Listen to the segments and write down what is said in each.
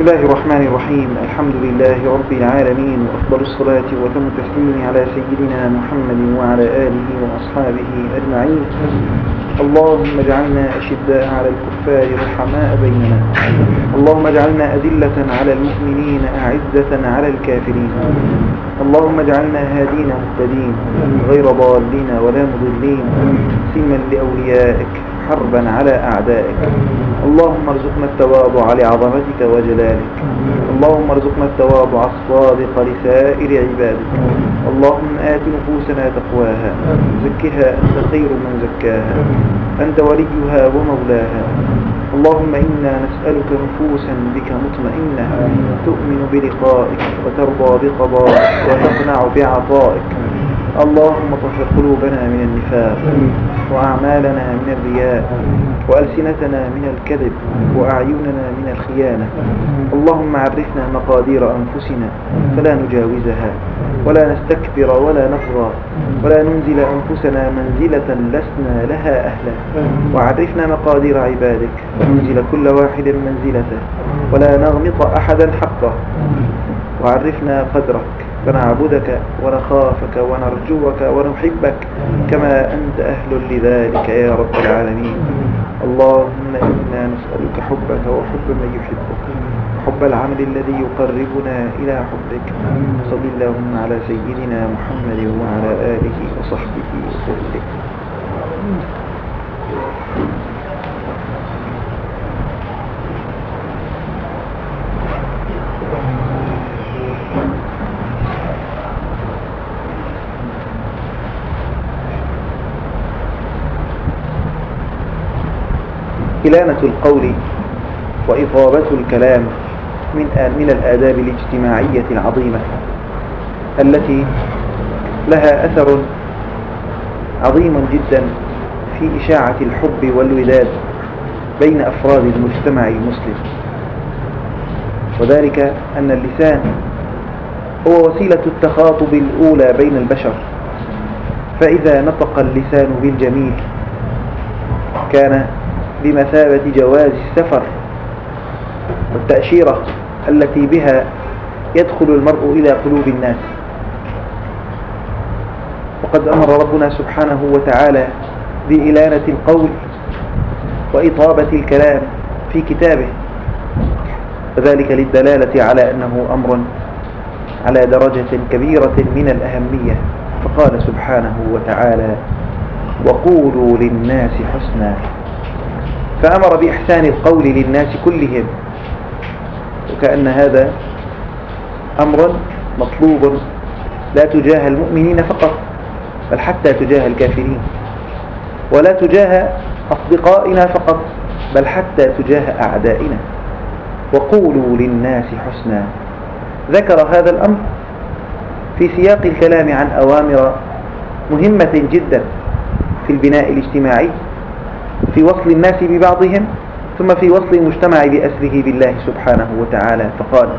الله الرحمن الرحيم. الحمد لله رب العالمين، وأفضل الصلاة وتم التسليم على سيدنا محمد وعلى آله وأصحابه أجمعين. اللهم اجعلنا أشداء على الكفار رحماء بيننا، اللهم اجعلنا أذلة على المؤمنين أعزة على الكافرين، اللهم اجعلنا هادين مهتدين غير ضالين ولا مضلين، سلما لأوليائك حربا على أعدائك. اللهم ارزقنا التواضع لعظمتك وجلالك، اللهم ارزقنا التواضع الصادق لسائر عبادك. اللهم آت نفوسنا تقواها، زكها أنت خير من زكاها، أنت وليها ومولاها. اللهم إنا نسألك نفوسا بك مطمئنة تؤمن بلقائك وترضى بقضائك وتقنع بعطائك. اللهم طهر قلوبنا من النفاق، وأعمالنا من الرياء، وألسنتنا من الكذب، وأعيننا من الخيانة. اللهم عرفنا مقادير أنفسنا فلا نجاوزها، ولا نستكبر ولا نطغى، ولا ننزل أنفسنا منزلة لسنا لها أهلا. وعرفنا مقادير عبادك وننزل كل واحد منزلته، ولا نغمط أحدا حقه. وعرفنا قدرك فنعبدك ونخافك ونرجوك ونحبك كما أنت أهل لذلك يا رب العالمين. اللهم إنا نسألك حبك وحب من يحبك، حب العمل الذي يقربنا إلى حبك. صل اللهم على سيدنا محمد وعلى آله وصحبه وسلم. كلانة القول وإطابة الكلام من الآداب الاجتماعية العظيمة التي لها أثر عظيم جدا في إشاعة الحب والوداد بين أفراد المجتمع المسلم، وذلك أن اللسان هو وسيلة التخاطب الأولى بين البشر، فإذا نطق اللسان بالجميل كان بمثابة جواز السفر والتأشيرة التي بها يدخل المرء إلى قلوب الناس. وقد أمر ربنا سبحانه وتعالى بإلانة القول وإطابة الكلام في كتابه، وذلك للدلالة على أنه أمر على درجة كبيرة من الأهمية. فقال سبحانه وتعالى: وقولوا للناس حسنا، فأمر بإحسان القول للناس كلهم، وكأن هذا أمر مطلوب لا تجاه المؤمنين فقط، بل حتى تجاه الكافرين، ولا تجاه أصدقائنا فقط، بل حتى تجاه أعدائنا. وقولوا للناس حسنا. ذكر هذا الأمر في سياق الكلام عن أوامر مهمة جدا في البناء الاجتماعي، في وصل الناس ببعضهم، ثم في وصل المجتمع بأسره بالله سبحانه وتعالى. فقال: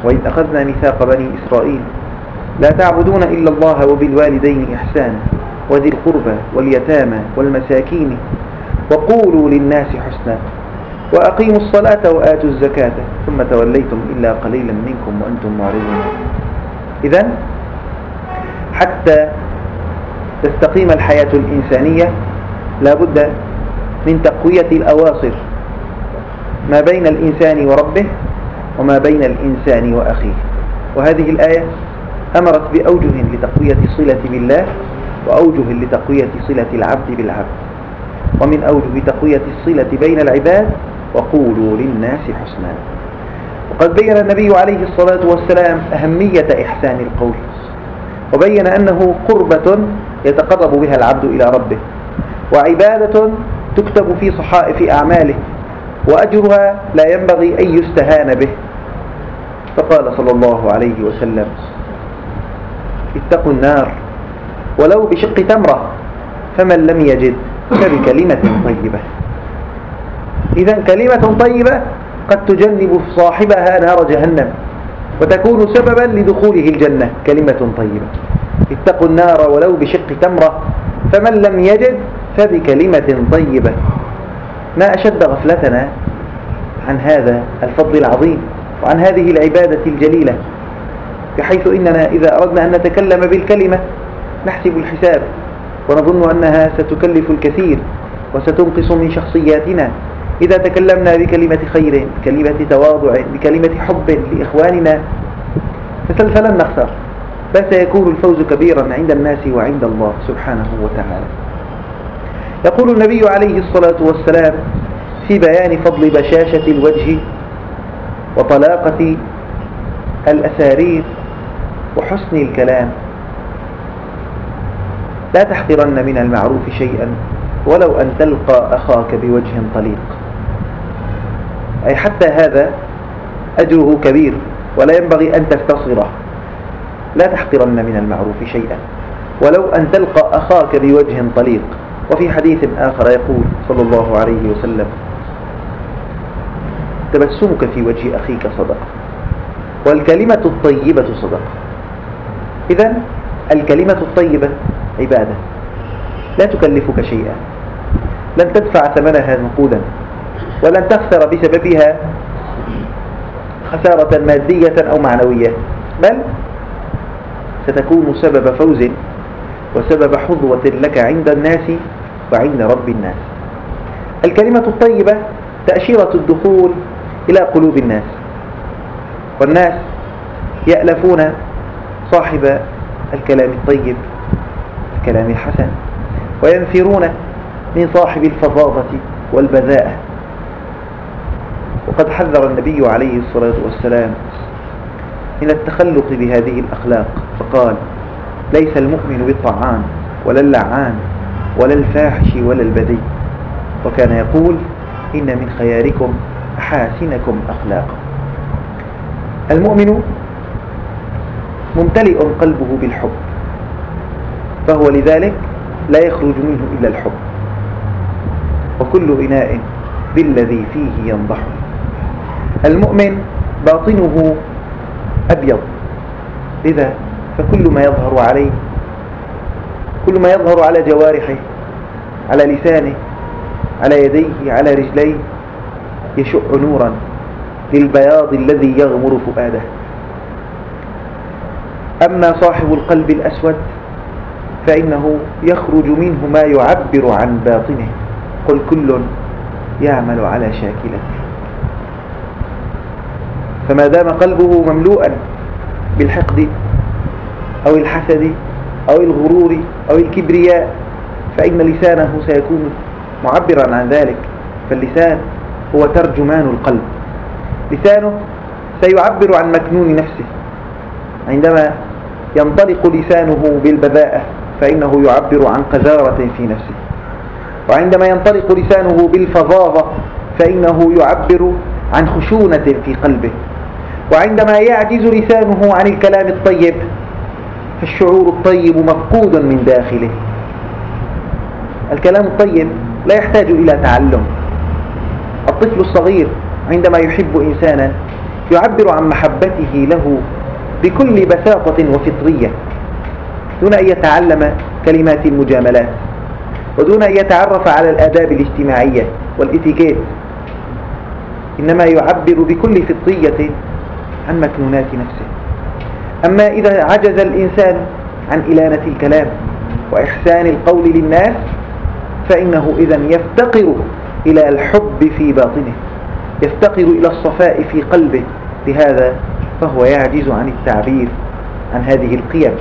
وإذ أخذنا ميثاق بني إسرائيل لا تعبدون إلا الله وبالوالدين إحسانا وذي القربى واليتامى والمساكين وقولوا للناس حسنا وأقيموا الصلاة وآتوا الزكاة ثم توليتم إلا قليلا منكم وأنتم معرضون. إذن حتى تستقيم الحياة الإنسانية لا بد من تقوية الأواصر ما بين الإنسان وربه وما بين الإنسان وأخيه. وهذه الآية أمرت بأوجه لتقوية الصلة بالله، وأوجه لتقوية صلة العبد بالعبد. ومن أوجه تقوية الصلة بين العباد: وقولوا للناس حسنا. وقد بين النبي عليه الصلاة والسلام أهمية إحسان القول، وبين أنه قربة يتقرب بها العبد إلى ربه، وعبادة تكتب في صحائف أعماله، وأجرها لا ينبغي أن يستهان به. فقال صلى الله عليه وسلم: اتقوا النار ولو بشق تمرة، فمن لم يجد فبكلمة طيبة. إذن كلمة طيبة قد تجنب صاحبها نار جهنم وتكون سببا لدخوله الجنة. كلمة طيبة: اتقوا النار ولو بشق تمرة، فمن لم يجد فبكلمة طيبة. ما أشد غفلتنا عن هذا الفضل العظيم وعن هذه العبادة الجليلة، بحيث إننا إذا أردنا أن نتكلم بالكلمة نحسب الحساب ونظن أنها ستكلف الكثير وستنقص من شخصياتنا. إذا تكلمنا بكلمة خير، بكلمة تواضع، بكلمة حب لإخواننا فلن نخسر، بل سيكون الفوز كبيرا عند الناس وعند الله سبحانه وتعالى. يقول النبي عليه الصلاة والسلام في بيان فضل بشاشة الوجه وطلاقة الأسارير وحسن الكلام: لا تحقرن من المعروف شيئا ولو أن تلقى أخاك بوجه طليق. أي حتى هذا أجره كبير ولا ينبغي أن تستصغره. لا تحقرن من المعروف شيئا ولو أن تلقى أخاك بوجه طليق. وفي حديث آخر يقول صلى الله عليه وسلم: تبسمك في وجه أخيك صدقة، والكلمة الطيبة صدقة. إذن الكلمة الطيبة عبادة لا تكلفك شيئا، لن تدفع ثمنها نقودا، ولن تخسر بسببها خسارة مادية أو معنوية، بل ستكون سبب فوز وسبب حظوة لك عند الناس وعند رب الناس. الكلمة الطيبة تأشيرة الدخول إلى قلوب الناس، والناس يألفون صاحب الكلام الطيب، الكلام الحسن، وينفرون من صاحب الفظاظة والبذاءة. وقد حذر النبي عليه الصلاة والسلام من التخلق بهذه الأخلاق، فقال: ليس المؤمن بالطعان ولا اللعان ولا الفاحش ولا البذيء. وكان يقول: إن من خياركم أحاسنكم أخلاقا. المؤمن ممتلئ قلبه بالحب، فهو لذلك لا يخرج منه إلا الحب، وكل إناء بالذي فيه ينضح. المؤمن باطنه أبيض، لذا فكل ما يظهر عليه، كل ما يظهر على جوارحه، على لسانه، على يديه، على رجليه، يشع نورا للبياض الذي يغمر فؤاده. أما صاحب القلب الأسود فإنه يخرج منه ما يعبر عن باطنه: قل كل يعمل على شاكلته. فما دام قلبه مملوءا بالحقد أو الحسد أو الغرور أو الكبرياء فإن لسانه سيكون معبرا عن ذلك. فاللسان هو ترجمان القلب، لسانه سيعبر عن مكنون نفسه. عندما ينطلق لسانه بالبذاءة فإنه يعبر عن قذارة في نفسه، وعندما ينطلق لسانه بالفظاظة فإنه يعبر عن خشونة في قلبه، وعندما يعجز لسانه عن الكلام الطيب فالشعور الطيب مفقود من داخله. الكلام الطيب لا يحتاج إلى تعلم. الطفل الصغير عندما يحب إنسانا يعبر عن محبته له بكل بساطة وفطرية، دون أن يتعلم كلمات المجاملات، ودون أن يتعرف على الآداب الاجتماعية والإتيكيت، إنما يعبر بكل فطرية عن مكنونات نفسه. أما إذا عجز الإنسان عن إلانة الكلام وإحسان القول للناس فإنه إذن يفتقر إلى الحب في باطنه، يفتقر إلى الصفاء في قلبه. لهذا فهو يعجز عن التعبير عن هذه القيم،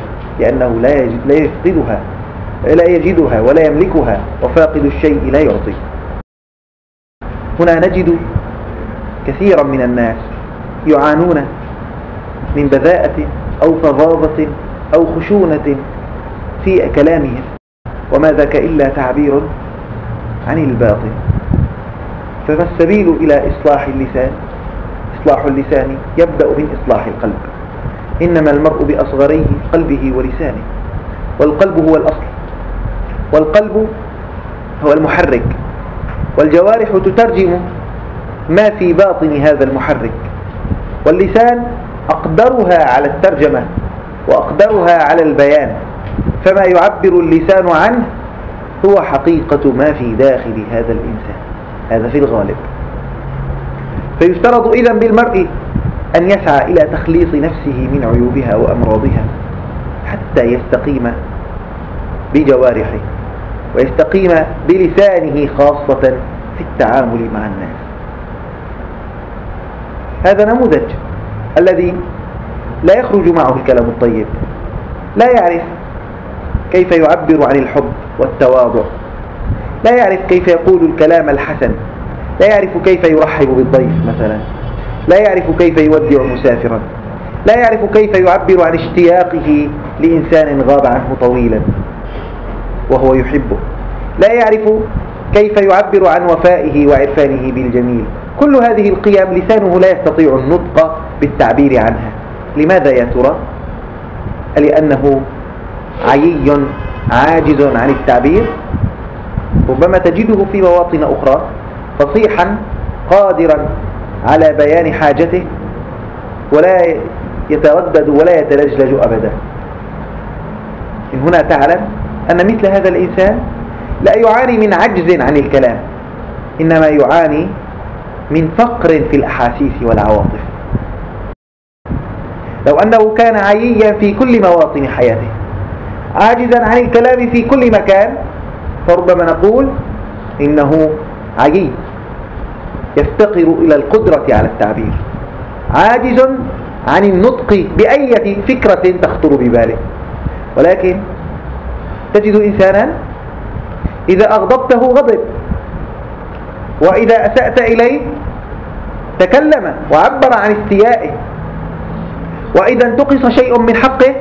لأنه لا يجدها ولا يملكها، وفاقد الشيء لا يعطي. هنا نجد كثيرا من الناس يعانون من بذاءة أو فظاظة أو خشونة في كلامهم، وما ذاك إلا تعبير عن الباطن. فما السبيل إلى إصلاح اللسان؟ إصلاح اللسان يبدأ من إصلاح القلب. إنما المرء بأصغريه قلبه ولسانه، والقلب هو الأصل، والقلب هو المحرك، والجوارح تترجم ما في باطن هذا المحرك، واللسان أقدرها على الترجمة وأقدرها على البيان. فما يعبر اللسان عنه هو حقيقة ما في داخل هذا الإنسان، هذا في الغالب. فيفترض إذن بالمرء أن يسعى إلى تخليص نفسه من عيوبها وأمراضها حتى يستقيم بجوارحه ويستقيم بلسانه خاصة في التعامل مع الناس. هذا نموذج الذي لا يخرج معه الكلام الطيب، لا يعرف كيف يعبر عن الحب والتواضع، لا يعرف كيف يقول الكلام الحسن، لا يعرف كيف يرحب بالضيف مثلا، لا يعرف كيف يودع مسافرا، لا يعرف كيف يعبر عن اشتياقه لإنسان غاب عنه طويلا وهو يحبه، لا يعرف كيف يعبر عن وفائه وعرفانه بالجميل. كل هذه القيم لسانه لا يستطيع النطق بالتعبير عنها. لماذا يا ترى؟ لأنه عيي عاجز عن التعبير. ربما تجده في مواطن أخرى فصيحا قادرا على بيان حاجته ولا يتردد ولا يتلجلج أبدا. من هنا تعلم أن مثل هذا الإنسان لا يعاني من عجز عن الكلام، إنما يعاني من فقر في الأحاسيس والعواطف. لو أنه كان عييا في كل مواطن حياته عاجزا عن الكلام في كل مكان فربما نقول إنه عيي يفتقر إلى القدرة على التعبير، عاجز عن النطق بأي فكرة تخطر بباله. ولكن تجد إنسانا إذا أغضبته غضب، وإذا أسأت إليه تكلم وعبر عن استيائه، وإذا انتقص شيء من حقه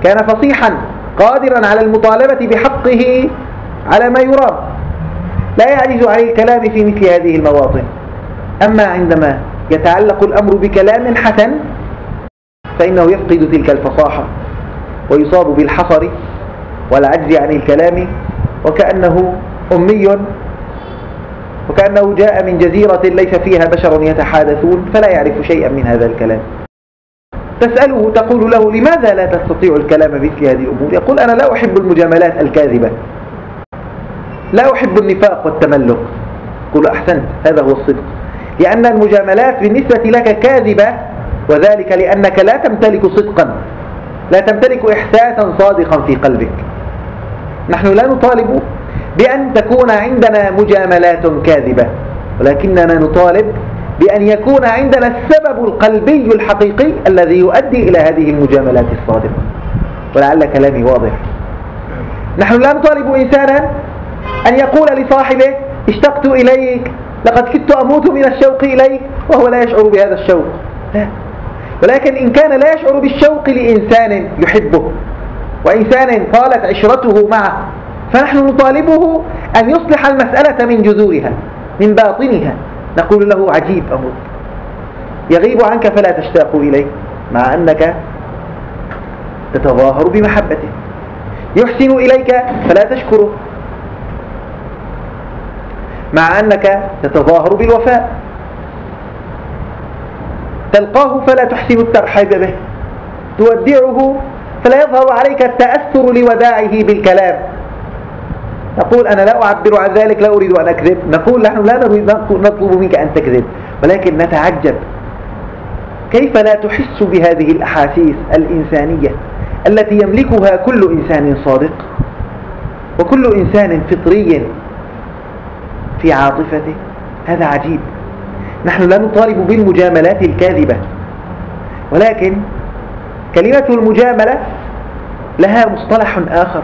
كان فصيحا قادرا على المطالبة بحقه على ما يرام، لا يعجز عن الكلام في مثل هذه المواطن. أما عندما يتعلق الأمر بكلام حسن فإنه يفقد تلك الفصاحة ويصاب بالحصر والعجز عن الكلام، وكأنه أمي، وكأنه جاء من جزيرة ليس فيها بشر يتحادثون فلا يعرف شيئا من هذا الكلام. تسأله تقول له لماذا لا تستطيع الكلام بمثل هذه الأمور؟ يقول أنا لا أحب المجاملات الكاذبة، لا أحب النفاق والتملق. قل أحسنت، هذا هو الصدق، لأن المجاملات بالنسبة لك كاذبة، وذلك لأنك لا تمتلك صدقا، لا تمتلك إحساسا صادقا في قلبك. نحن لا نطالب بأن تكون عندنا مجاملات كاذبة، ولكننا نطالب بأن يكون عندنا السبب القلبي الحقيقي الذي يؤدي إلى هذه المجاملات الصادقة. ولعل كلامي واضح. نحن لا نطالب إنسانا أن يقول لصاحبه اشتقت إليك، لقد كدت أموت من الشوق إليك، وهو لا يشعر بهذا الشوق، لا. ولكن إن كان لا يشعر بالشوق لإنسان يحبه وإنسان طالت عشرته معه فنحن نطالبه أن يصلح المسألة من جذورها من باطنها. نقول له عجيب أمر، يغيب عنك فلا تشتاق إليه مع أنك تتظاهر بمحبته، يحسن إليك فلا تشكره مع أنك تتظاهر بالوفاء، تلقاه فلا تحسن الترحيب به، تودعه فلا يظهر عليك التأثر لوداعه بالكلام. نقول أنا لا أعبر عن ذلك، لا أريد أن أكذب. نقول نحن لا نطلب منك أن تكذب، ولكن نتعجب كيف لا تحس بهذه الأحاسيس الإنسانية التي يملكها كل إنسان صادق وكل إنسان فطري في عاطفته. هذا عجيب. نحن لا نطالب بالمجاملات الكاذبة، ولكن كلمة المجاملة لها مصطلح آخر،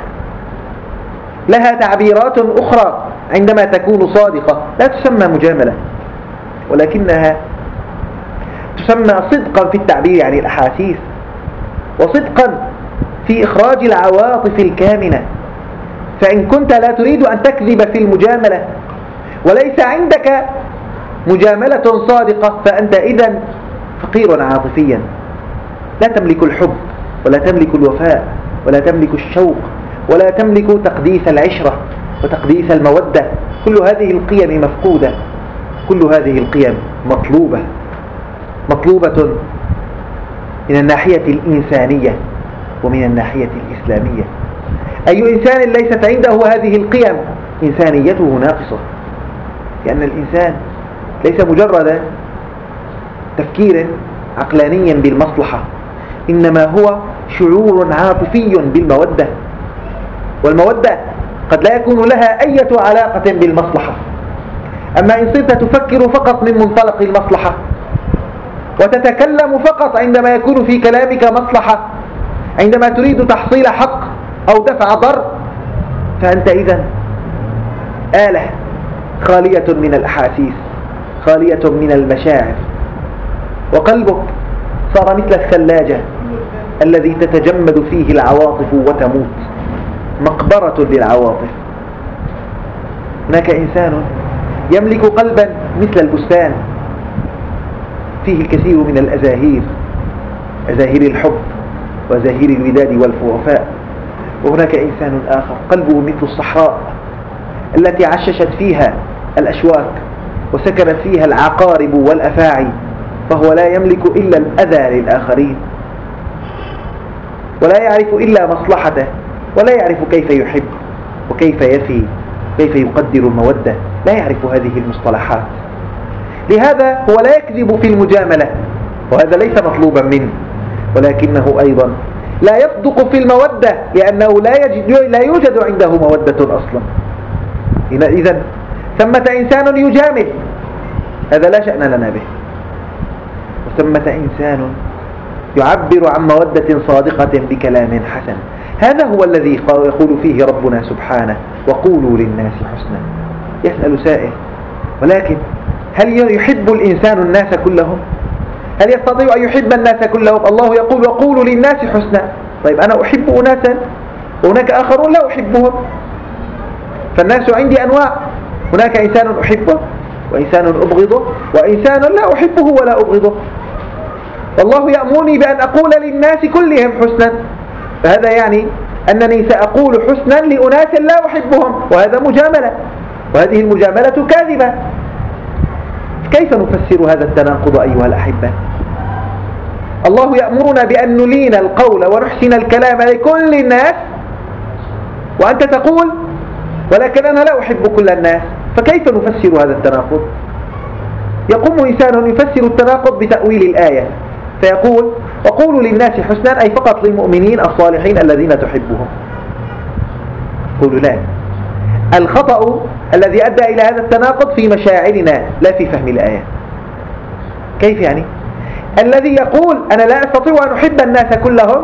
لها تعبيرات أخرى. عندما تكون صادقة لا تسمى مجاملة، ولكنها تسمى صدقا في التعبير عن الأحاسيس، وصدقا في إخراج العواطف الكامنة. فإن كنت لا تريد أن تكذب في المجاملة وليس عندك مجاملة صادقة فأنت إذن فقير عاطفيا، لا تملك الحب ولا تملك الوفاء ولا تملك الشوق ولا تملك تقديس العشرة وتقديس المودة. كل هذه القيم مفقودة، كل هذه القيم مطلوبة من الناحية الإنسانية ومن الناحية الإسلامية. أي إنسان ليست عنده هذه القيم إنسانيته ناقصة، لأن الإنسان ليس مجرد تفكير عقلانيا بالمصلحة، إنما هو شعور عاطفي بالمودة، والمودة قد لا يكون لها أي علاقة بالمصلحة. أما إن صرت تفكر فقط من منطلق المصلحة وتتكلم فقط عندما يكون في كلامك مصلحة، عندما تريد تحصيل حق أو دفع ضر، فأنت إذن آلة خالية من الأحاسيس، خالية من المشاعر، وقلبك صار مثل الثلاجة الذي تتجمد فيه العواطف وتموت، مقبرة للعواطف. هناك إنسان يملك قلبا مثل البستان فيه الكثير من الأزاهير، أزاهير الحب وأزاهير الوداد والوفاء. وهناك إنسان آخر قلبه مثل الصحراء التي عششت فيها الأشواك وسكنت فيها العقارب والأفاعي، فهو لا يملك إلا الأذى للآخرين، ولا يعرف إلا مصلحته، ولا يعرف كيف يحب وكيف يفي، كيف يقدر المودة، لا يعرف هذه المصطلحات. لهذا هو لا يكذب في المجاملة، وهذا ليس مطلوبا منه، ولكنه أيضا لا يصدق في المودة، لأنه لا يوجد عنده مودة أصلا. إذن ثمة إنسان يجامل، هذا لا شأن لنا به، وثمة إنسان يعبر عن مودة صادقة بكلام حسن. هذا هو الذي يقول فيه ربنا سبحانه: وقولوا للناس حسنا. يسأل سائل: ولكن هل يحب الإنسان الناس كلهم؟ هل يستطيع أن يحب الناس كلهم؟ الله يقول: وقولوا للناس حسنا. طيب أنا أحب أناسا وهناك آخرون لا أحبهم، فالناس عندي أنواع، هناك إنسان أحبه وإنسان أبغضه وإنسان لا أحبه ولا أبغضه. والله يأمرني بأن أقول للناس كلهم حسنا، فهذا يعني أنني سأقول حسنا لأناس لا أحبهم، وهذا مجاملة، وهذه المجاملة كاذبة. كيف نفسر هذا التناقض أيها الأحبة؟ الله يأمرنا بأن نلين القول ونحسن الكلام لكل الناس، وأنت تقول: ولكن أنا لا أحب كل الناس. فكيف نفسر هذا التناقض؟ يقوم إنسان يفسر التناقض بتأويل الآية، فيقول: وقولوا للناس حسنا، أي فقط للمؤمنين الصالحين الذين تحبهم. قولوا لا، الخطأ الذي أدى إلى هذا التناقض في مشاعرنا لا في فهم الآية. كيف يعني؟ الذي يقول أنا لا أستطيع أن أحب الناس كلهم،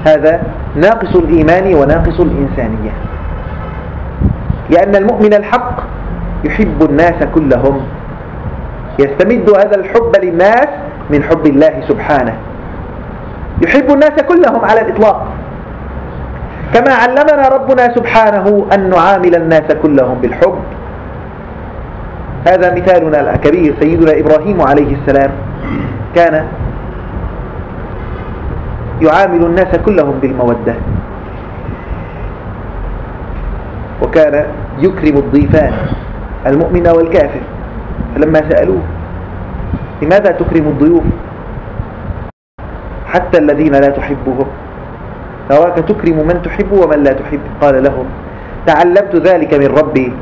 هذا ناقص الإيمان وناقص الإنسانية، لأن المؤمن الحق يحب الناس كلهم، يستمد هذا الحب للناس من حب الله سبحانه، يحب الناس كلهم على الإطلاق، كما علمنا ربنا سبحانه أن نعامل الناس كلهم بالحب. هذا مثالنا الكبير، سيدنا إبراهيم عليه السلام كان يعامل الناس كلهم بالمودة، وكان يكرم الضيفان المؤمن والكافر. فلما سألوه: لماذا تكرم الضيوف حتى الذين لا تحبهم؟ نراك تكرم من تحب ومن لا تحب. قال لهم: تعلمت ذلك من ربي،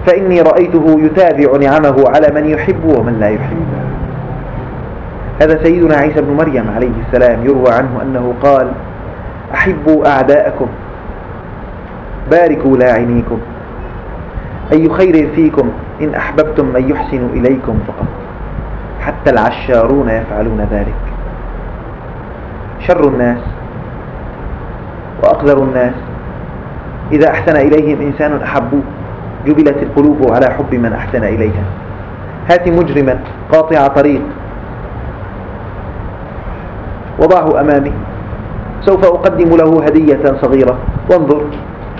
فإني رأيته يتابع نعمه على من يحب ومن لا يحب. هذا سيدنا عيسى بن مريم عليه السلام يروى عنه أنه قال: أحبوا أعداءكم، باركوا لاعنيكم، أي خير فيكم إن أحببتم من يحسن إليكم فقط، حتى العشارون يفعلون ذلك. شر الناس وأقدر الناس إذا أحسن إليهم إنسان أحبوه، جبلت القلوب على حب من أحسن إليها. هات مجرما قاطع طريق وضعه أمامي، سوف أقدم له هدية صغيرة، وانظر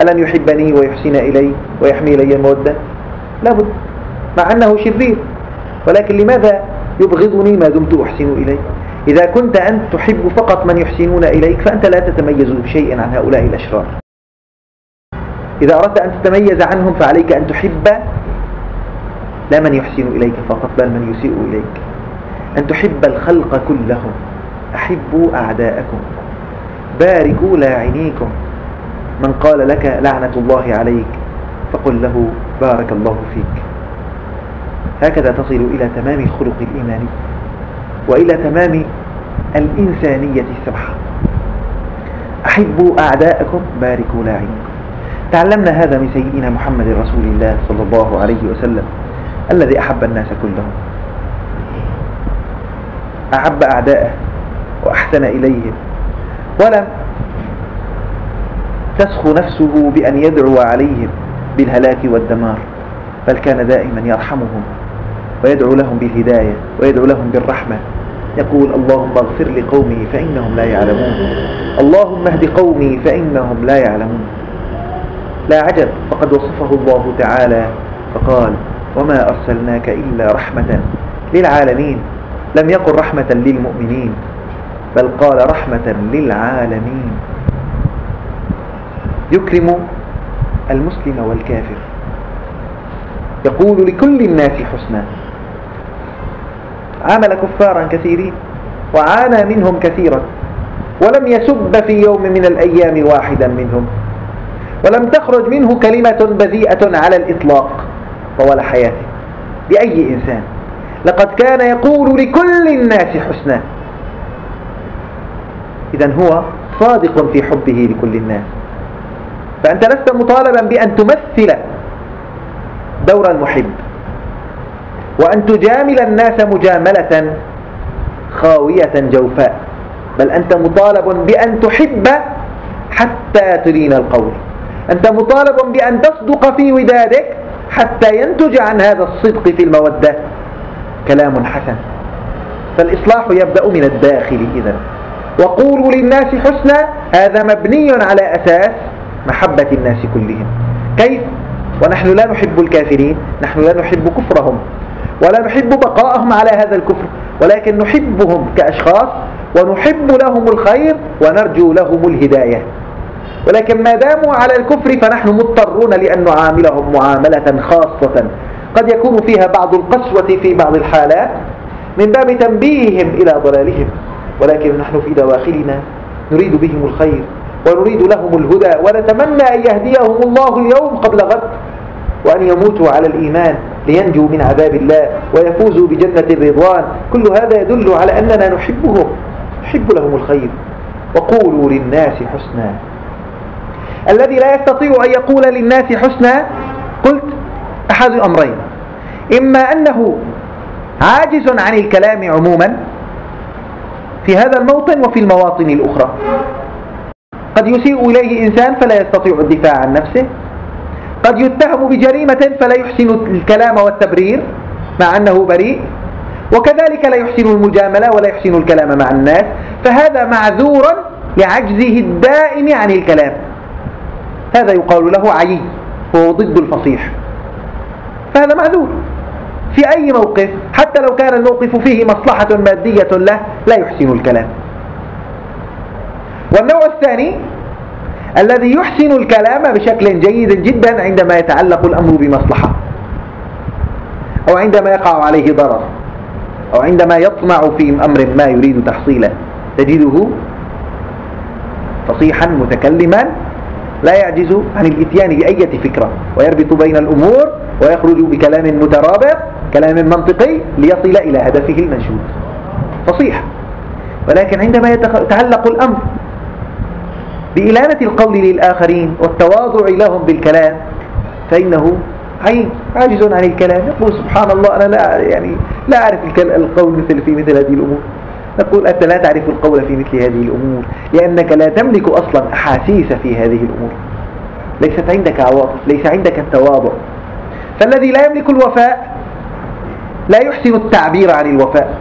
ألن يحبني ويحسن إلي ويحمي لي المودة؟ لابد، مع أنه شرير، ولكن لماذا يبغضني ما دمت أحسن إليه؟ إذا كنت أنت تحب فقط من يحسنون إليك فأنت لا تتميز بشيء عن هؤلاء الأشرار. إذا أردت أن تتميز عنهم فعليك أن تحب لا من يحسن إليك فقط، بل من يسيء إليك، أن تحب الخلق كلهم. أحبوا أعداءكم، باركوا لاعنيكم. من قال لك لعنة الله عليك فقل له بارك الله فيك. هكذا تصل إلى تمام الخلق الإيماني. وإلى تمام الإنسانية السمحة. أحبوا أعداءكم باركوا لاعنكم. تعلمنا هذا من سيدنا محمد رسول الله صلى الله عليه وسلم الذي أحب الناس كلهم، أحب أعداءه وأحسن إليهم، ولم تسخو نفسه بأن يدعو عليهم بالهلاك والدمار، بل كان دائما يرحمهم ويدعو لهم بالهداية ويدعو لهم بالرحمة. يقول: اللهم اغفر لقومي فإنهم لا يعلمون، اللهم اهد قومي فإنهم لا يعلمون. لا عجب، فقد وصفه الله تعالى فقال: وما أرسلناك إلا رحمة للعالمين. لم يقل رحمة للمؤمنين، بل قال رحمة للعالمين. يكرم المسلم والكافر، يقول لكل الناس حسنا. عامل كفارا كثيرين وعانى منهم كثيرا، ولم يسب في يوم من الأيام واحدا منهم، ولم تخرج منه كلمة بذيئة على الإطلاق طوال حياته بأي إنسان. لقد كان يقول لكل الناس حسنا. إذن هو صادق في حبه لكل الناس. فأنت لست مطالبا بأن تمثل دور المحب وأن تجامل الناس مجاملة خاوية جوفاء، بل أنت مطالب بأن تحب حتى تلين القول. أنت مطالب بأن تصدق في ودادك حتى ينتج عن هذا الصدق في المودة كلام حسن. فالإصلاح يبدأ من الداخل. إذن وقولوا للناس حسنا هذا مبني على أساس محبة الناس كلهم. كيف؟ ونحن لا نحب الكافرين، نحن لا نحب كفرهم ولا نحب بقاءهم على هذا الكفر، ولكن نحبهم كأشخاص ونحب لهم الخير ونرجو لهم الهداية. ولكن ما داموا على الكفر فنحن مضطرون لأن نعاملهم معاملة خاصة قد يكون فيها بعض القسوة في بعض الحالات من باب تنبيههم إلى ضلالهم، ولكن نحن في دواخلنا نريد بهم الخير ونريد لهم الهدى، ونتمنى أن يهديهم الله اليوم قبل غد، وأن يموتوا على الإيمان لينجوا من عذاب الله ويفوزوا بجنة الرضوان. كل هذا يدل على أننا نحبهم، نحب لهم الخير. وقولوا للناس حسنا. الذي لا يستطيع أن يقول للناس حسنا قلت أحد الأمرين: إما أنه عاجز عن الكلام عموما في هذا الموطن وفي المواطن الأخرى. قد يسيء إليه إنسان فلا يستطيع الدفاع عن نفسه، قد يتهم بجريمة فلا يحسن الكلام والتبرير مع أنه بريء، وكذلك لا يحسن المجاملة ولا يحسن الكلام مع الناس، فهذا معذورا لعجزه الدائم عن الكلام. هذا يقال له عيي، وهو ضد الفصيح، فهذا معذور في أي موقف، حتى لو كان الموقف فيه مصلحة مادية له لا يحسن الكلام. والنوع الثاني الذي يحسن الكلام بشكل جيد جدا عندما يتعلق الأمر بمصلحة، أو عندما يقع عليه ضرر، أو عندما يطمع في أمر ما يريد تحصيله، تجده فصيحا متكلما لا يعجز عن الإتيان بأية فكرة، ويربط بين الأمور ويخرج بكلام مترابط، كلام منطقي ليصل إلى هدفه المنشود. فصيح. ولكن عندما يتعلق الأمر بإلانة القول للآخرين والتواضع لهم بالكلام فإنه عاجز عن الكلام. يقول: سبحان الله، أنا لا أعرف القول في مثل هذه الأمور. نقول: أنت لا تعرف القول في مثل هذه الأمور لأنك لا تملك أصلا أحاسيس في هذه الأمور، ليست عندك عواطف، ليس عندك التواضع. فالذي لا يملك الوفاء لا يحسن التعبير عن الوفاء.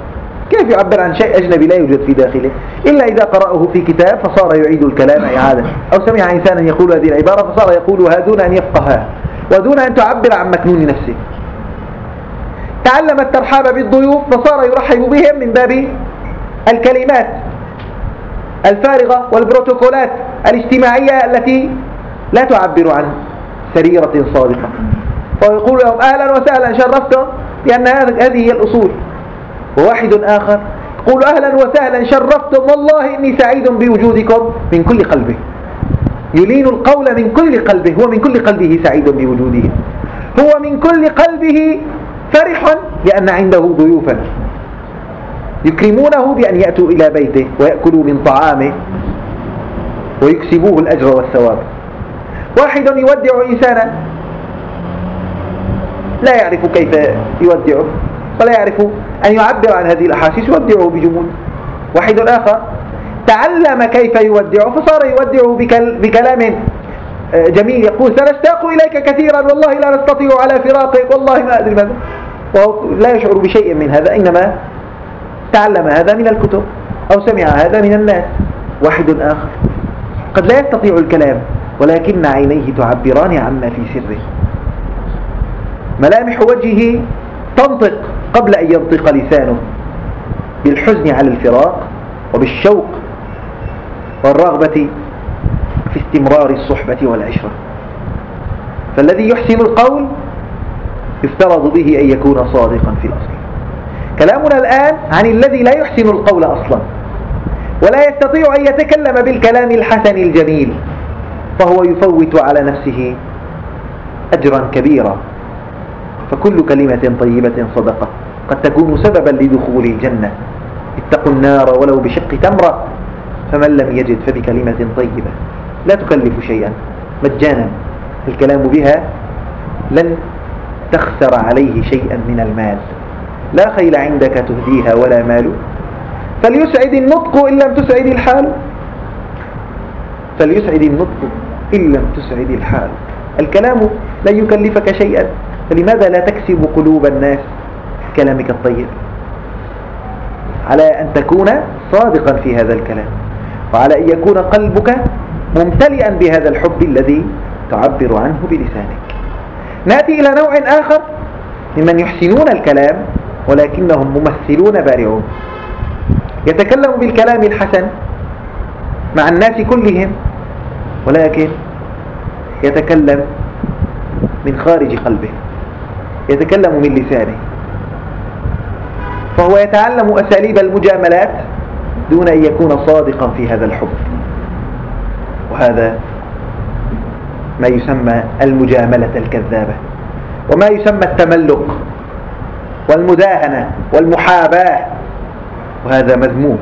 كيف يعبر عن شيء أجنبي لا يوجد في داخله إلا إذا قرأه في كتاب فصار يعيد الكلام إعادة، أو سمع إنسانا يقول هذه العبارة فصار يقولها دون أن يفقهها ودون أن تعبر عن مكنون نفسه. تعلم الترحاب بالضيوف فصار يرحب بهم من باب الكلمات الفارغة والبروتوكولات الاجتماعية التي لا تعبر عن سريرة صادقة، فيقول لهم: أهلا وسهلا، شرفتم، لأن هذه هي الأصول. وواحد آخر يقول: أهلا وسهلا، شرفتم، والله إني سعيد بوجودكم، من كل قلبه، يلين القول من كل قلبه، هو من كل قلبه سعيد بوجوده، هو من كل قلبه فرح لأن عنده ضيوفا. يكرمونه بأن يأتوا إلى بيته ويأكلوا من طعامه ويكسبوه الأجر والثواب. واحد يودع إنسانا لا يعرف كيف يودعه ولا يعرف أن يعبر عن هذه الأحاسيس، يودعه بجمود. واحد آخر تعلم كيف يودعه فصار يودعه بكلام جميل، يقول سنشتاق إليك كثيرا، والله لا نستطيع على فراقك، والله ما أدري ماذا، وهو لا يشعر بشيء من هذا، إنما تعلم هذا من الكتب أو سمع هذا من الناس. واحد آخر قد لا يستطيع الكلام ولكن عينيه تعبران عما في سره، ملامح وجهه تنطق قبل أن ينطق لسانه بالحزن على الفراق وبالشوق والرغبة في استمرار الصحبة والعشرة. فالذي يحسن القول يفترض به أن يكون صادقا في الأصل. كلامنا الآن عن الذي لا يحسن القول أصلا ولا يستطيع أن يتكلم بالكلام الحسن الجميل، فهو يفوت على نفسه أجرا كبيرا. فكل كلمة طيبة صدقة قد تكون سببا لدخول الجنة. اتقوا النار ولو بشق تمرة، فمن لم يجد فبكلمة طيبة لا تكلف شيئا مجانا، الكلام بها لن تخسر عليه شيئا من المال، لا خيل عندك تهديها ولا مال، فليسعد النطق إن لم تسعد الحال، فليسعد النطق إن لم تسعد الحال. الكلام لن يكلفك شيئا، فلماذا لا تكسب قلوب الناس كلامك الطيب؟ على أن تكون صادقا في هذا الكلام، وعلى أن يكون قلبك ممتلئا بهذا الحب الذي تعبر عنه بلسانك. نأتي إلى نوع آخر ممن يحسنون الكلام ولكنهم ممثلون بارعون، يتكلم بالكلام الحسن مع الناس كلهم، ولكن يتكلم من خارج قلبه، يتكلم من لسانه، فهو يتعلم أساليب المجاملات دون أن يكون صادقا في هذا الحب. وهذا ما يسمى المجاملة الكذابة، وما يسمى التملق والمداهنة والمحاباة، وهذا مذموم.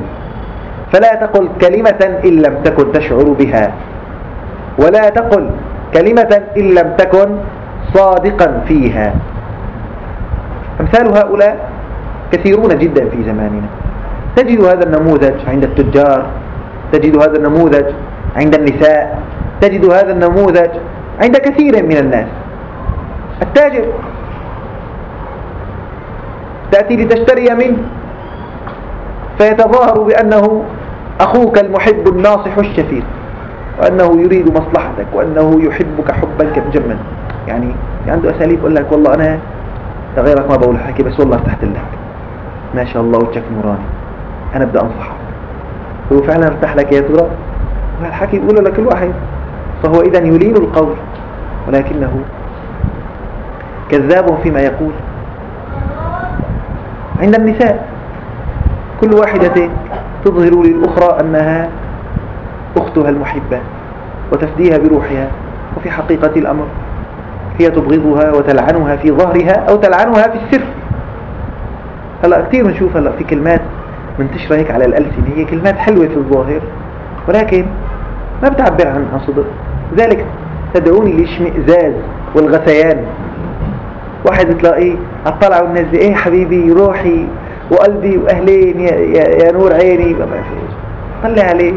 فلا تقل كلمة إن لم تكن تشعر بها، ولا تقل كلمة إن لم تكن صادقا فيها. أمثال هؤلاء كثيرون جدا في زماننا. تجد هذا النموذج عند التجار، تجد هذا النموذج عند النساء، تجد هذا النموذج عند كثير من الناس. التاجر تأتي لتشتري منه فيتظاهر بأنه أخوك المحب الناصح الشفيق، وأنه يريد مصلحتك، وأنه يحبك حبا جما. يعني عنده أساليب يقول لك والله أنا غيرك ما بقول حكي، بس والله ارتحت لك، ما شاء الله وجهك نوراني، أنا بدي أنصحك. هو فعلا ارتاح لك يا ترى؟ والحكي يقول لك الواحد. فهو إذن يلين القول ولكنه كذاب فيما يقول. عند النساء كل واحدة تظهر للأخرى أنها أختها المحبة وتفديها بروحها، وفي حقيقة الأمر هي تبغضها وتلعنها في ظهرها أو تلعنها في السر. هلأ كثير نشوف هلأ في كلمات منتشرة هيك على الألسنة، هي كلمات حلوة في الظاهر ولكن ما بتعبر عن صدق. لذلك تدعوني للاشمئزاز والغثيان. واحد تلاقيه اطلع والناس دي ايه حبيبي روحي وقلبي واهلين يا نور عيني، ما فيش طلع عليه.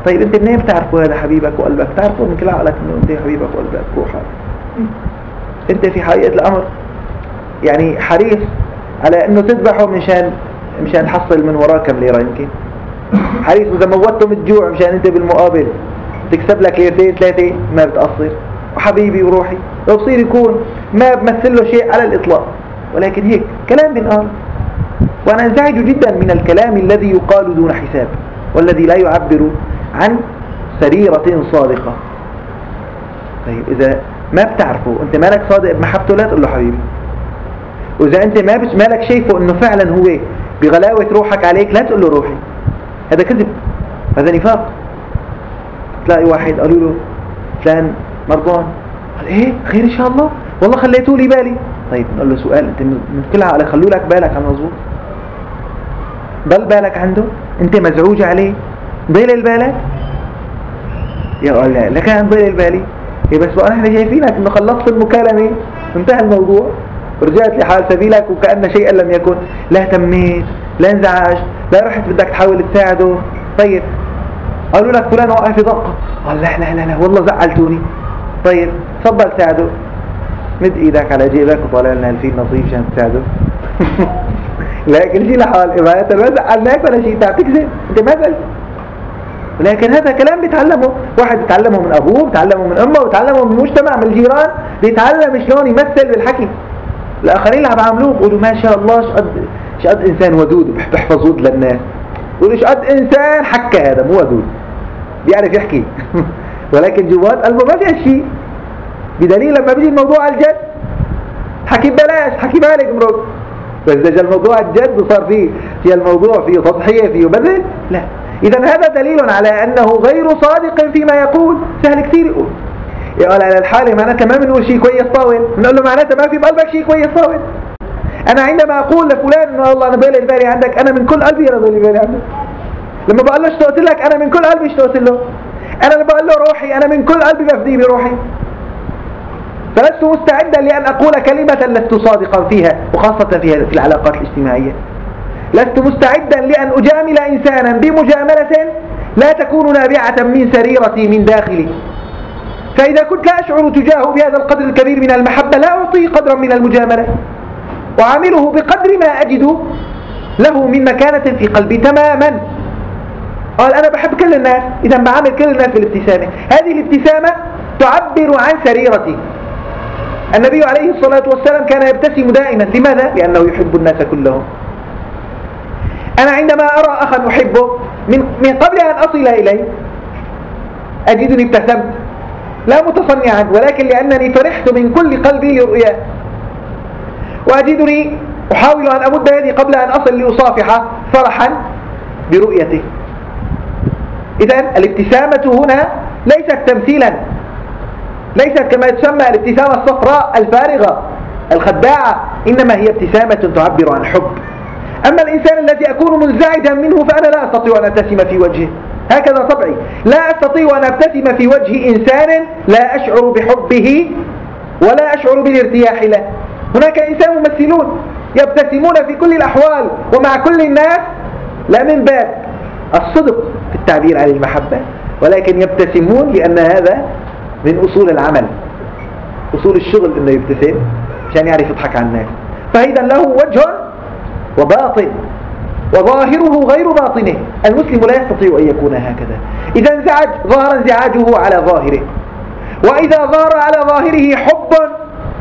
طيب انت منين بتعرفوا هذا حبيبك وقلبك؟ تعرفوا من كل عقلك انه انت حبيبك وقلبك روحك. انت في حقيقة الامر يعني حريص على انه تذبحه مشان تحصل من وراه كم ليرة، يمكن حريص اذا موتته من الجوع مشان انت بالمقابل تكسب لك ليرتين ثلاثة، ما بتقصر. وحبيبي وروحي لو بصير يكون ما بمثل له شيء على الإطلاق، ولكن هيك كلام بنقال. وأنا انزعج جدا من الكلام الذي يقال دون حساب، والذي لا يعبر عن سريرة صادقة. طيب إذا ما بتعرفه أنت مالك صادق بمحبته لا تقول له حبيبي، وإذا أنت مالك شايفه أنه فعلا هو بغلاوة روحك عليك لا تقول له روحي، هذا كذب، هذا نفاق. تلاقي واحد قالوا له فلان مرضان، قال ايه خير ان شاء الله، والله خليتوا لي بالي. طيب نقول له سؤال، انت من كل عقلك خلوا لك بالك عن مظبوط؟ ضل بالك عنده؟ انت مزعوج عليه؟ ضل بالك؟ يا الله لا كان ضل بالي. بس بقى احنا شايفينك انه خلصت المكالمة انتهى الموضوع ورجعت لحال سبيلك وكأن شيئا لم يكن. لا اهتميت، لا انزعجت، لا رحت بدك تحاول تساعده. طيب قالوا لك فلان وقع في ضغط، قال لا لا لا لا والله زعلتوني. طيب تفضل ساعده، مد ايدك على جيبك وطالع لنا الفيل نصيب عشان تساعده. لكن شيء لحال انت ما زعلناك ولا شيء، تكذب انت ما زعلت. ولكن هذا كلام بيتعلمه واحد، بيتعلمه من ابوه، بيتعلمه من امه، بيتعلمه من المجتمع، من الجيران، بيتعلم شلون يمثل بالحكي. الاخرين اللي عم يعاملوه بيقولوا ما شاء الله شقد انسان ودود، بيحفظ ود للناس. بيقولوا شقد انسان حكى، هذا مو ودود بيعرف يحكي. ولكن جوات قلبه ما في هالشيء. بدليل لما بيجي الموضوع على الجد حكي ببلاش، حكي بالك مرق. بس اذا جاء الموضوع على الجد وصار فيه الموضوع فيه تضحية فيه بذل، لا. اذا هذا دليل على انه غير صادق فيما يقول. سهل كثير يقول على الحالة معناتها ما بنقول شيء كويس طاول، بنقول له معناتها ما في بقلبك شيء كويس طاول. انا عندما اقول لفلان انه والله انا بالي عندك، انا من كل قلبي انا بالي عندك. لما بقول له اشتقت لك انا من كل قلبي اشتقت له. انا لما بقول له روحي انا من كل قلبي بفديه بروحي. فلست مستعدا لان اقول كلمة لست صادقا فيها، وخاصة في العلاقات الاجتماعية. لست مستعدا لان اجامل انسانا بمجاملة لا تكون نابعة من سريرتي من داخلي. فإذا كنت لا أشعر تجاهه بهذا القدر الكبير من المحبة لا أعطيه قدرا من المجاملة، وعامله بقدر ما أجد له من مكانة في قلبي تماما. قال أنا بحب كل الناس، إذا بعامل كل الناس بالابتسامة. هذه الابتسامة تعبر عن سريرتي. النبي عليه الصلاة والسلام كان يبتسم دائما. لماذا؟ لأنه يحب الناس كلهم. أنا عندما أرى أخا أحبه من قبل أن أصل إليه أجدني ابتسمت، لا متصنعا، ولكن لأنني فرحت من كل قلبي لرؤياه. وأجدني أحاول أن أمد يدي قبل أن أصل لأصافحه فرحا برؤيته. إذن الابتسامة هنا ليست تمثيلا، ليست كما تسمى الابتسامة الصفراء الفارغة الخداعة، إنما هي ابتسامة تعبر عن حب. أما الإنسان الذي أكون منزعجا منه فأنا لا أستطيع أن أبتسم في وجهه، هكذا طبعي. لا أستطيع أن أبتسم في وجه إنسان لا أشعر بحبه ولا أشعر بالارتياح له. هناك إنسان ممثلون يبتسمون في كل الأحوال ومع كل الناس، لا من باب الصدق في التعبير عن المحبة، ولكن يبتسمون لأن هذا من أصول العمل، أصول الشغل إنه يبتسم عشان يعرف يضحك على الناس. فإذا له وجه وباطن، وظاهره غير باطنه. المسلم لا يستطيع أن يكون هكذا. إذا انزعج ظهر انزعاجه على ظاهره، وإذا ظهر على ظاهره حب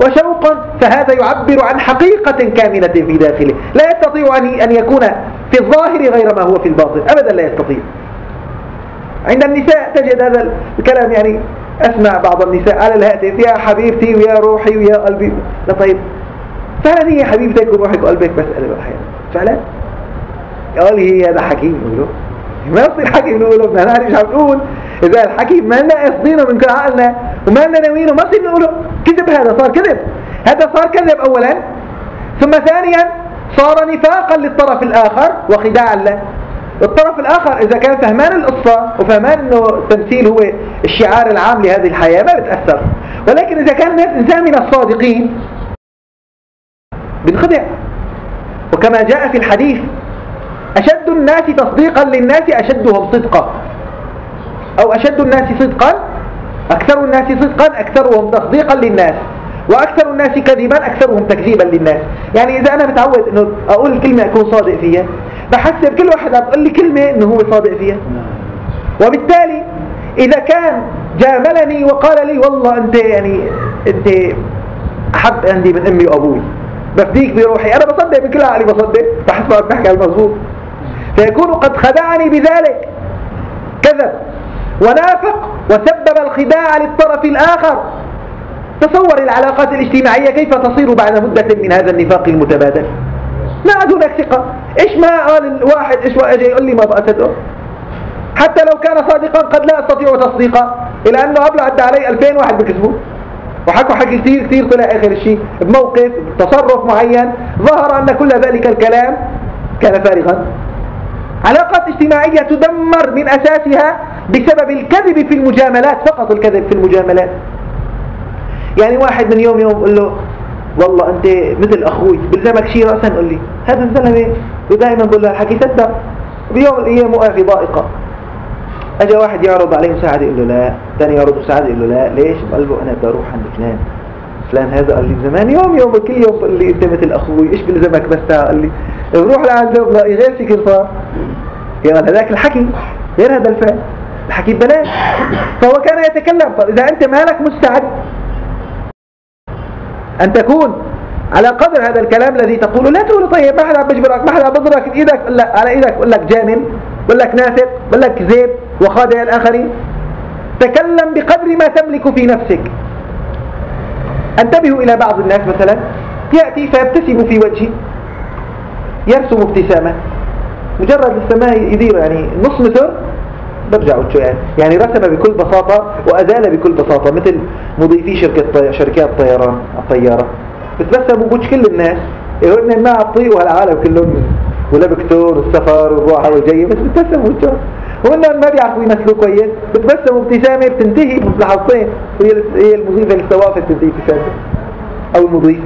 وشوق فهذا يعبر عن حقيقة كامنة في داخله. لا يستطيع أن يكون في الظاهر غير ما هو في الباطن، أبدا لا يستطيع. عند النساء تجد هذا الكلام، يعني أسمع بعض النساء على الهاتف يا حبيبتي ويا روحي ويا قلبي. لا طيب فعلا هي حبيبتك وروحك وقلبك مسألة أحيانا فعلا؟ قال هي هذا حكيم نقوله، ما يصير حكيم نقوله، ما نعرف ايش عم نقول. إذا الحكيم ما لنا قصدينه من كل عقلنا وما لنا ناويينه ما يصير نقوله. كذب، هذا صار كذب، هذا صار كذب أولا، ثم ثانيا صار نفاقا للطرف الآخر وخداعا له. الطرف الآخر إذا كان فهمان القصة وفهمان إنه التمثيل هو الشعار العام لهذه الحياة ما بتأثر، ولكن إذا كان الناس إنسان من الصادقين بنخدع. وكما جاء في الحديث أشد الناس تصديقا للناس أشدهم صدقا، أو أشد الناس صدقا أكثر الناس صدقا أكثرهم تصديقا للناس، وأكثر الناس كذبا أكثرهم تكذيبا للناس. يعني إذا أنا متعود إنه أقول الكلمة أكون صادق فيها، بحسب كل واحد عم يقول لي كلمة إنه هو صادق فيها. وبالتالي إذا كان جاملني وقال لي والله أنت أحب عندي من أمي وأبوي بفديك بروحي، أنا بصدق بكل عقلي، بصدق بحسب بحكي على المظبوط، فيكون قد خدعني بذلك، كذب ونافق وسبب الخداع للطرف الآخر. تصور العلاقات الاجتماعية كيف تصير بعد مدة من هذا النفاق المتبادل. ما عاد هناك ثقة. إيش ما قال الواحد إيش أجي يقول لي ما بقى صدقه، حتى لو كان صادقا قد لا أستطيع تصديقه، إلى أنه قبل عدى علي 2000 واحد بكذبه وحكوا حكي كثير طلع آخر الشيء بموقف تصرف معين ظهر أن كل ذلك الكلام كان فارغا. علاقات اجتماعية تدمر من أساسها بسبب الكذب في المجاملات، فقط الكذب في المجاملات. يعني واحد من يوم يقول له والله أنت مثل أخوي بلزمك شيء رأسا، قل لي هذا الزلمة ودائما بقول له الحكي صدق. بيوم من الأيام وقع في ضائقة، أجا واحد يعرض عليه مساعدة يقول له لا، ثاني يعرض مساعدة يقول له لا. ليش؟ بقلبه أنا بدي أروح عند فلان، فلان هذا قال لي زمان يوم كل يوم قال لي أنت مثل أخوي، إيش بلزمك بس تعال. قال لي بروح لعنده بلاقي غير شكل صار. يعني هذاك الحكي غير هذا الفعل، الحكي ببلاش. فهو كان يتكلم. طب إذا أنت مالك مستعد أن تكون على قدر هذا الكلام الذي تقوله، لا تقول طيب ما حدا بجبرك، ما حدا بضرك بإيدك على إيدك، بقول لك جانب، بقول لك نافق، بقول لك كذاب وخادع الآخرين. تكلم بقدر ما تملك في نفسك. انتبهوا إلى بعض الناس مثلا يأتي فيبتسم في وجهه، يرسم ابتسامة، مجرد السماء يدير يعني نص متر برجع وجهه، يعني رسم بكل بساطة وأزال بكل بساطة، مثل مضيفي شركات طيران الطيارة بتبسموا بوجه كل الناس. يقولون ما عطيه وهالعالم كلهم ولبكتور والسفر والروحة والجاية، بس بتبسموا وجهه. وإنهم ما بيعرفوا يمثلوا كويس، بتبسموا ابتسامة بتنتهي بلحظتين، هي المضيفة للسوافة بتنتهي ابتسامة أو المضيف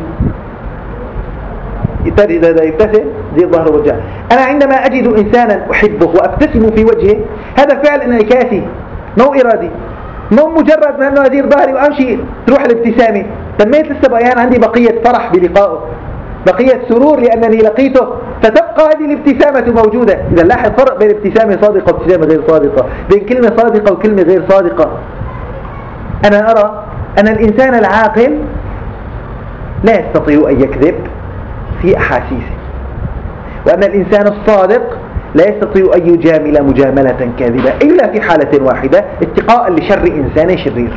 إذا يبتسم زي ظهر وجهه. أنا عندما أجد إنسانا أحبه وأبتسم في وجهه، هذا فعل انعكاسي مو إرادي، مو مجرد ما أنه أدير ظهري وأمشي تروح الابتسامة. تميت لسه بقيان عندي بقية فرح بلقائه، بقية سرور لأنني لقيته، فتبقى هذه الابتسامة موجودة. إذا لاحظ فرق بين ابتسامة صادقة وابتسامة غير صادقة، بين كلمة صادقة وكلمة غير صادقة. أنا أرى أن الإنسان العاقل لا يستطيع أن يكذب في أحاسيسه، وأن الإنسان الصادق لا يستطيع أن يجامل مجاملة كاذبة إلا في حالة واحدة، اتقاء لشر إنسان شرير،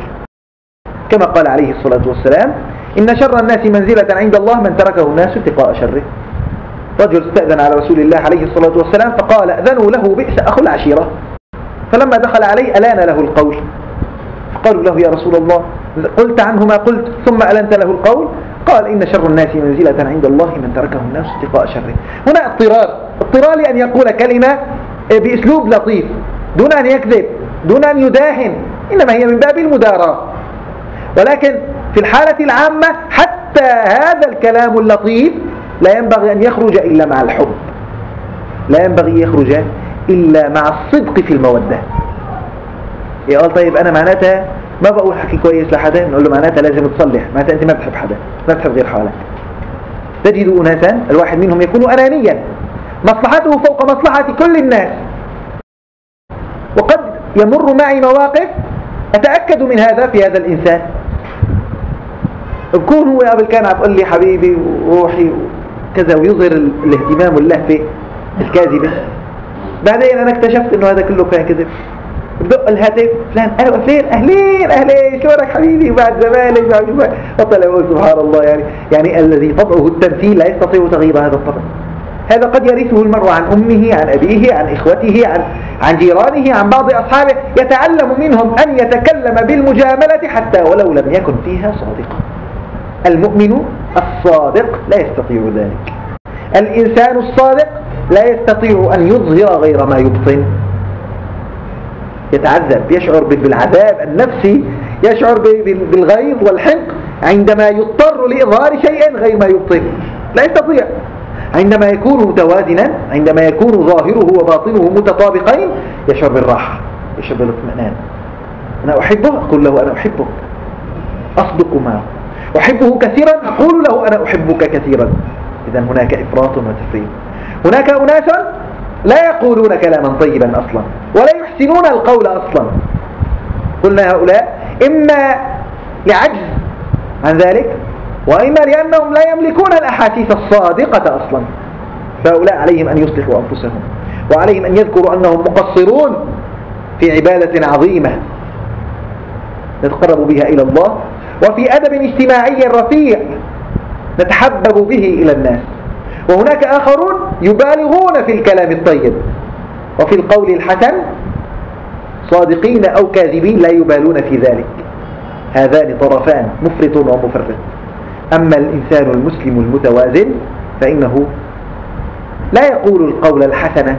كما قال عليه الصلاة والسلام إن شر الناس منزلة عند الله من تركه الناس اتقاء شره. رجل استأذن على رسول الله عليه الصلاة والسلام فقال أذنوا له بئس أخو العشيرة، فلما دخل عليه ألان له القول، فقالوا له يا رسول الله قلت عنه ما قلت ثم ألنت له القول؟ قال إن شر الناس منزلة عند الله من تركه الناس اتقاء شره. هنا اضطرار لأن يقول كلمة بأسلوب لطيف دون أن يكذب، دون أن يداهن، إنما هي من باب المداراة. ولكن في الحالة العامة حتى هذا الكلام اللطيف لا ينبغي أن يخرج إلا مع الحب، لا ينبغي يخرج إلا مع الصدق في المودة. يقول طيب أنا معناتها ما بقول حكي كويس لحدا، نقول له معناتها لازم تصلح، معناتها أنت ما بتحب حدا، ما بتحب غير حالك. تجد أناسا الواحد منهم يكون أنانيا، مصلحته فوق مصلحة كل الناس. وقد يمر معي مواقف أتأكد من هذا في هذا الإنسان، بكون هو قبل كان عم يقول لي حبيبي وروحي وكذا ويظهر الاهتمام واللهفة الكاذبة، بعدين أنا اكتشفت إنه هذا كله كان كذب. بدق الهاتف فلان أهلا فين، أهلين شلونك حبيبي وبعد زمانك، وطلع يقول سبحان الله يعني الذي طبعه التمثيل لا يستطيع تغيير هذا الطبع. هذا قد يرثه المرء عن أمه، عن أبيه، عن إخوته، عن جيرانه، عن بعض أصحابه، يتعلم منهم أن يتكلم بالمجاملة حتى ولو لم يكن فيها صادقا. المؤمن الصادق لا يستطيع ذلك. الإنسان الصادق لا يستطيع أن يظهر غير ما يبطن. يتعذب، يشعر بالعذاب النفسي، يشعر بالغيظ والحنق عندما يضطر لإظهار شيء غير ما يبطن، لا يستطيع. عندما يكون متوازنا، عندما يكون ظاهره وباطنه متطابقين، يشعر بالراحة، يشعر بالاطمئنان. أنا أحبه أقول له أنا أحبه، أصدق معه. أحبه كثيرا أقول له أنا أحبك كثيرا. إذن هناك إفراط وتفريط. هناك أناس لا يقولون كلاما طيبا أصلا ولا يحسنون القول أصلا. قلنا هؤلاء إما لعجز عن ذلك، وإما لأنهم لا يملكون الأحاسيس الصادقة أصلا. فهؤلاء عليهم أن يصلحوا أنفسهم، وعليهم أن يذكروا أنهم مقصرون في عبادة عظيمة نتقرب بها إلى الله، وفي أدب اجتماعي رفيع نتحبب به إلى الناس. وهناك آخرون يبالغون في الكلام الطيب وفي القول الحسن، صادقين أو كاذبين لا يبالون في ذلك. هذان طرفان، مفرط ومفرط. أما الإنسان المسلم المتوازن فإنه لا يقول القول الحسن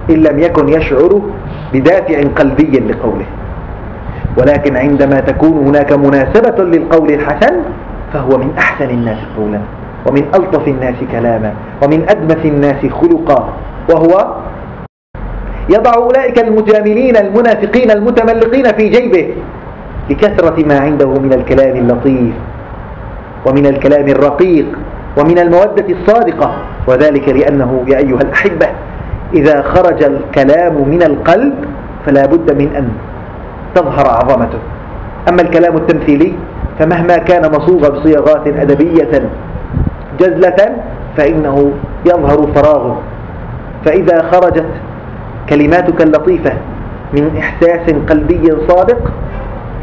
إن لم يكن يشعر بدافع قلبي لقوله. ولكن عندما تكون هناك مناسبة للقول الحسن فهو من أحسن الناس قولا، ومن ألطف الناس كلاما، ومن أدمث الناس خلقا، وهو يضع أولئك المجاملين المنافقين المتملقين في جيبه لكثرة ما عنده من الكلام اللطيف ومن الكلام الرقيق ومن المودة الصادقة. وذلك لأنه يا أيها الأحبة إذا خرج الكلام من القلب فلا بد من أن تظهر عظمته. أما الكلام التمثيلي فمهما كان مصوغ بصياغات أدبية جزلة فإنه يظهر فراغه. فإذا خرجت كلماتك اللطيفة من إحساس قلبي صادق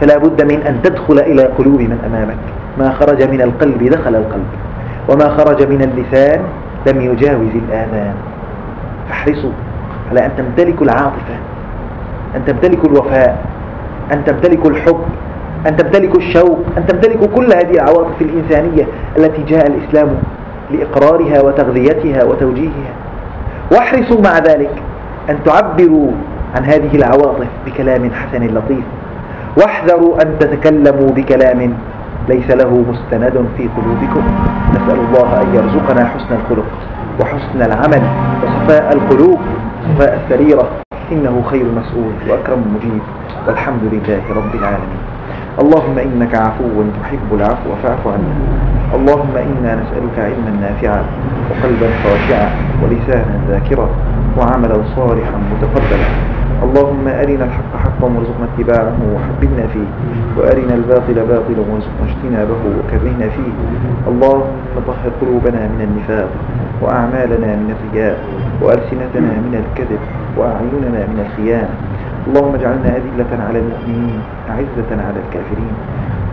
فلا بد من أن تدخل إلى قلوب من أمامك. ما خرج من القلب دخل القلب، وما خرج من اللسان لم يجاوز الآذان. فاحرصوا على أن تمتلكوا العاطفة، أن تمتلكوا الوفاء، أن تمتلكوا الحب، أن تمتلكوا الشوق، أن تمتلكوا كل هذه العواطف الإنسانية التي جاء الإسلام لإقرارها وتغذيتها وتوجيهها. واحرصوا مع ذلك أن تعبروا عن هذه العواطف بكلام حسن لطيف، واحذروا أن تتكلموا بكلام ليس له مستند في قلوبكم. نسأل الله أن يرزقنا حسن الخلق وحسن العمل وصفاء القلوب وصفاء السريرة، إنه خير مسؤول وأكرم مجيب، والحمد لله رب العالمين. اللهم إنك عفو تحب العفو فاعف عنا. اللهم إنا نسألك علما نافعا وقلبا خاشعا ولسانا ذاكرا وعملا صالحا متقبلا. اللهم أرنا الحق حقا وارزقنا اتباعه وحببنا فيه، وأرنا الباطل باطلا وارزقنا اجتنابه وكرهنا فيه. اللهم طهر قلوبنا من النفاق، وأعمالنا من الرياء، وألسنتنا من الكذب، وأعيننا من الخيانة. اللهم اجعلنا أذلة على المؤمنين أعزة على الكافرين.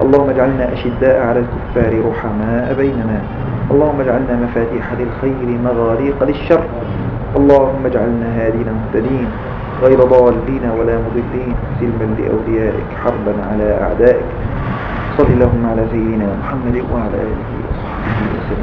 اللهم اجعلنا أشداء على الكفار رحماء بيننا. اللهم اجعلنا مفاتيح للخير مغاليق للشر. اللهم اجعلنا هادين مهتدين غير ضالين ولا مضلين، سلما لأوليائك حربا على أعدائك. صل اللهم على سيدنا محمد وعلى آله وصحبه وسلم.